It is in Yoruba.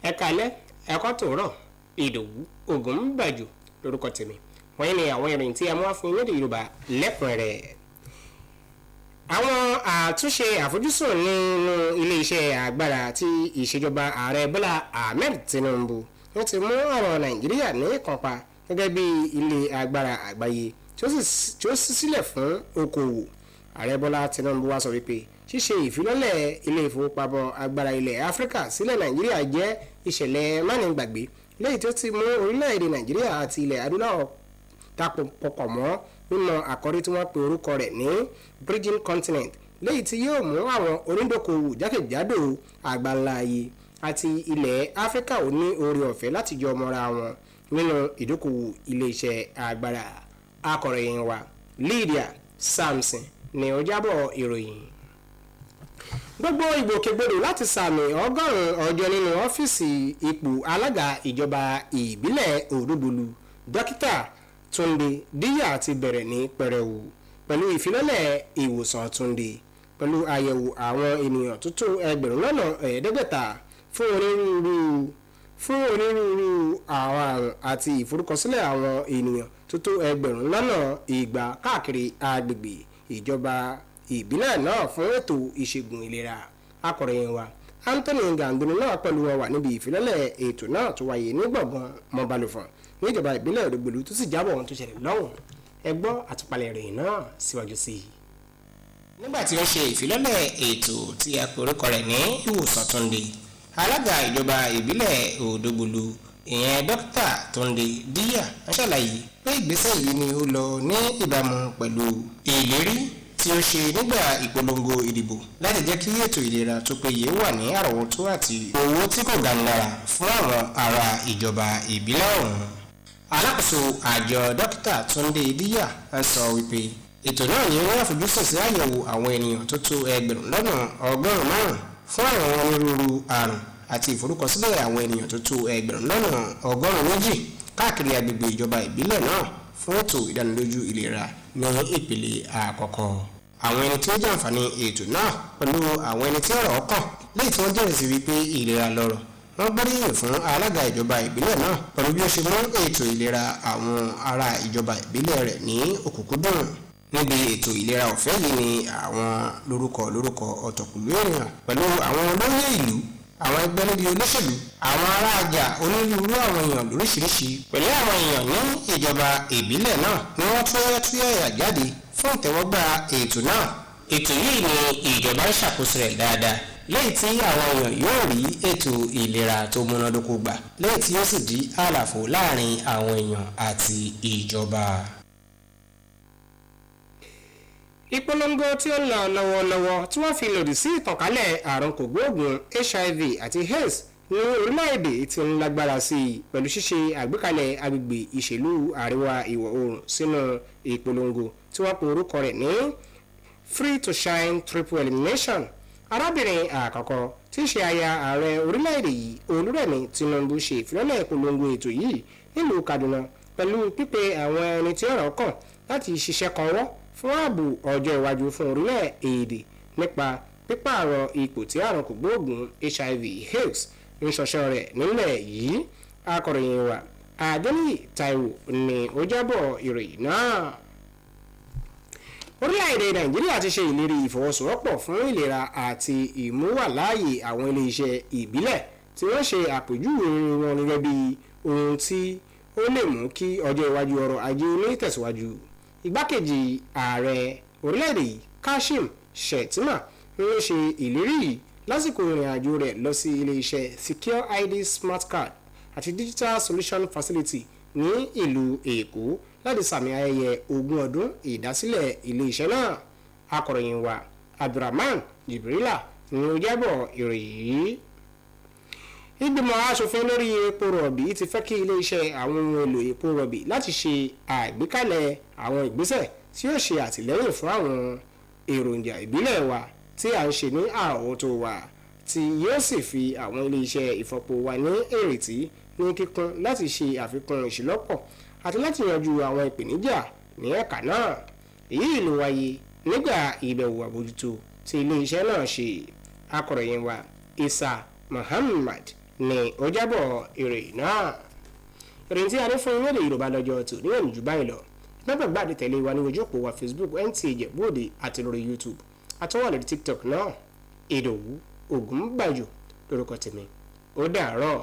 ẹ kálẹ́ ẹ̀kọ́ tòórọ̀ Ìdòwú Ògúnbàjò lórúkọ tèmi wọ́n ní àwọn ìròyìn tí a mú wá fún lédè Yorùbá lẹ́kùnrẹ́rẹ́. àwọn àtúnṣe àfojúsùn nínú ilé-iṣẹ́ agbára tí ìṣèjọba ààrẹ Bọ́lá Ahmed Tinubu wọ́n ti mú ọ̀rọ̀ Nàìjíríà ní ìkànpá gẹ́gẹ́ bí ilé agbára àgbáyé tí ó ṣí sílẹ̀ fún okòwò. ààrẹ Bọ́lá Tinubu wá sọ wípé ṣíṣe ìfilọ́lẹ̀ ilé ìfowópamọ́ agbára ilẹ̀ Áfíríkà sílẹ̀ Nàìjíríà jẹ́ ìṣẹ̀lẹ̀ mánigbàgbé lẹ́yìn tó ti mú orílẹ̀-èdè Nàìjíríà àti ilẹ̀ adúláwọ̀ tapọ̀ mọ́ nínú àkọ́rí tí wọ́n pe orúkọ rẹ̀ ní Bridging Continent, lẹ́yìn tí yóò mú àwọn onídókòwò jákèjádò àgbáńlá ayé àti ilẹ̀ Áfíríkà ò ní oore ọ̀fẹ́ láti jọ mọ́ra wọn nínú ìdókòwò ilé-iṣẹ́ agbára. Akọ̀ròyìn wa Lydia Samson ni ó jábọ̀ ìròyìn. Gbogbo ìgbòkègbodò láti sàmì 100 ọjọ́ nínú ọ́fíìsì ipò alága ìjọba ìbílẹ̀ Òdògbòlù dókítà Túndé Díyà ti bẹ̀rẹ̀ ní pẹrẹwu pẹ̀lú ìfilọ́lẹ̀ ìwòsàn Túndé pẹ̀lú àyẹ̀wò àwọn ènìyàn tó tó 500 fún onírúurú àwọn àrùn àti ìforúkọsílẹ̀ àwọn ènìyàn tó tó 100 káàkiri agbègbè ìjọba ìbílẹ̀ náà fún ètò ìṣègùn ìlera. Akọ̀ròyìn wa Anthony Ganduni náà pẹ̀lú wọn wà níbi ìfilọ́lẹ̀ ètò náà tó wáyé ní gbọ̀ngàn mọ́balùfọ̀n níjọba ìbílẹ̀ Òdògbòlù tó sì jábọ̀ ohun tó ṣẹlẹ̀ lọ́hùn. ẹ gbọ́ àtúpalẹ̀ ìròyìn náà síwájú sí i. nígbà tí ó ṣe ìfilọ́lẹ̀ ètò tí a pè orúkọ rẹ̀ ní ìwòsàn Túndé, alága ìjọba ìbílẹ̀ Òdògbòlù ìyẹn dókítà Túndé Díyà ṣàlàyé pé ìgbésẹ̀ yìí ni ó lọ ní ìbámu pẹ̀lú ìlérí tí ó ṣe nígbà ìpolongo ìdìbò láti jẹ́ kí ètò ìlera tó péye wà ní àrọ́wọ́tó àti owó tí kò ganilára fún àwọn ará ìjọba ìbílẹ̀ ọ̀hún. Alákòóso àjọ dókítà Túndé Díyà ń sọ wípé ètò náà ni wọ́n àfojúsùn sí àyẹ̀wò àwọn ènìyàn tó tó 1,500 fún àwọn onírúurú àrùn àti ìforúkọsílẹ̀ àwọn ènìyàn tó tó 1,200 káàkiri agbègbè ìjọba ìbílẹ̀ náà fún ètò ìdánilójú ìlera ní ìpele àkọ́kọ́. àwọn ẹni tí ó jàǹfààní ètò náà pẹ̀lú àwọn ẹni tí ọ̀rọ̀ kàn lẹ́yìn tí wọ́n jẹ́rìí sí wípé ìlera lọ́rọ̀, wọ́n gbóríyìn fún alága ìjọba ìbílẹ̀ náà pẹ̀lú bí ó ṣe mú ètò ìlera àwọn ará ìjọba ìbílẹ̀ rẹ̀ ní òkúnkúndùn. níbi ètò ìlera ọ̀fẹ́ yìí ni àwọn lórúkọ ọ̀tọ̀kùlú ènìyàn pẹ̀lú àwọn olóyè ìlú, àwọn ẹgbẹ́ níbi olóṣèlú, àwọn ará àjà, onírúurú àwọn èèyàn lóríṣiríṣi pẹ̀lú àwọn èèyàn ní ìjọba ìbílẹ̀ náà ni wọ́n túyẹ̀yà jáde fún ìtẹ́wọ́gbà ètò náà. ètò yìí ni ìjọba ń ṣàkóso rẹ̀ dáadáa lẹ́yìn tí àwọn èèyàn yóò rí ètò ìlera tó múnádóko gbà lẹ́yìn tí yóò sì dí àlàfo láàrin àwọn èèyàn àti ìjọba. ìpolongo tí ó ń lọ lọ́wọ́lọ́wọ́ tí wọ́n fi lòdì sí ìtànkálẹ̀ àrùn kògbóògùn HIV àti AIDS ní orílẹ̀-èdè tí ń lágbára sí i pẹ̀lú ṣíṣe àgbékalẹ̀ agbègbè ìṣèlú àríwá ìwọ̀ oòrùn sínú ìpolongo tí wọ́n pe orúkọ rẹ̀ ní Free to Shine Triple Elimination. arábìnrin àkọ́kọ́ tí í ṣe aya ààrẹ orílẹ̀-èdè yìí Olúrẹ̀mí Tinubu ṣe ìfilọ́lẹ̀ ìpolongo ètò yìí nílùú Kaduna pẹ̀lú pípe àwọn ẹni tí ọ̀rọ̀ kàn láti ṣiṣẹ́ kanwọ́ fún ààbò ọjọ́ iwájú fún orílẹ̀-èdè nípa pípààrọ̀ ipò tí àrùn kògbóògùn HIV/AIDS ń ṣọṣọ́ rẹ̀ nílẹ̀ yìí. Akọ̀ròyìn wa Adéníyì Táíwò ni ó jábọ̀ ìròyìn náà. orílẹ̀-èdè Nàìjíríà ti ṣe ìlérí ìfọwọ́sowọ́pọ̀ fún ìlera àti ìmúwàláàyè àwọn ilé-iṣẹ́ ìbílẹ̀ tí wọ́n ṣe àpèjúwe wọn gẹ́gẹ́ bí ohun tí ó lè mú kí ọjọ́ iwájú ọrọ̀ ajé ní tẹ̀síwájú. Igbákejì ààrẹ orílẹ̀-èdè Kashim Shettima ló ṣe ìlérí yìí lásìkò ìrìn àjò rẹ̀ lọ sí ilé-iṣẹ́ Secure ID Smart Card àti Digital Solution Facility ní ìlú Èkó láti sàmì ayẹyẹ 20 ọdún ìdásílẹ̀ ilé-iṣẹ́ náà. Akọ̀ròyìn wa Abdulrahman Jibrila ni ó jábọ̀ ìròyìn yìí. ìgbìmọ̀ aṣòfin lórí epo rọ̀bì ti fẹ́ kí ilé-iṣẹ́ àwọn ohun èlò epo rọ̀bì láti ṣe àgbékalẹ̀ àwọn ìgbésẹ̀ tí yóò ṣe àtìlẹ́yìn fún àwọn èròjà ìbílẹ̀ wa tí à ń ṣe ní àrọ́wọ́tó wa tí yóò sì fi àwọn ilé-iṣẹ́ ìfọpo wa ní èrètí ní kíkún láti ṣe àfikún ìṣílọ́pọ̀ àti láti yanjú àwọn ìpèníjà ní ẹ̀ka náà. èyí ló wáyé nígbà ìbẹ̀wò àbójútó tí ilé-iṣẹ́ náà ṣe. Akọ̀ròyìn wa Isa Muhammad ni ó jábọ̀ ìròyìn náà. ìròyìn tí a ní fún ilé Yorùbá lọ́jọ́ tò níwọ̀n jù báyìí lọ. nọ́mbà gbàdé tẹ̀lé wa ní ojú òpó wa Facebook Nta Ijebu Ode àti lórí YouTube àtọwọ́ lórí TikTok náà. Ìdòwú Ògúnbàjò lórúkọ tèmi. Ó dàárọ̀.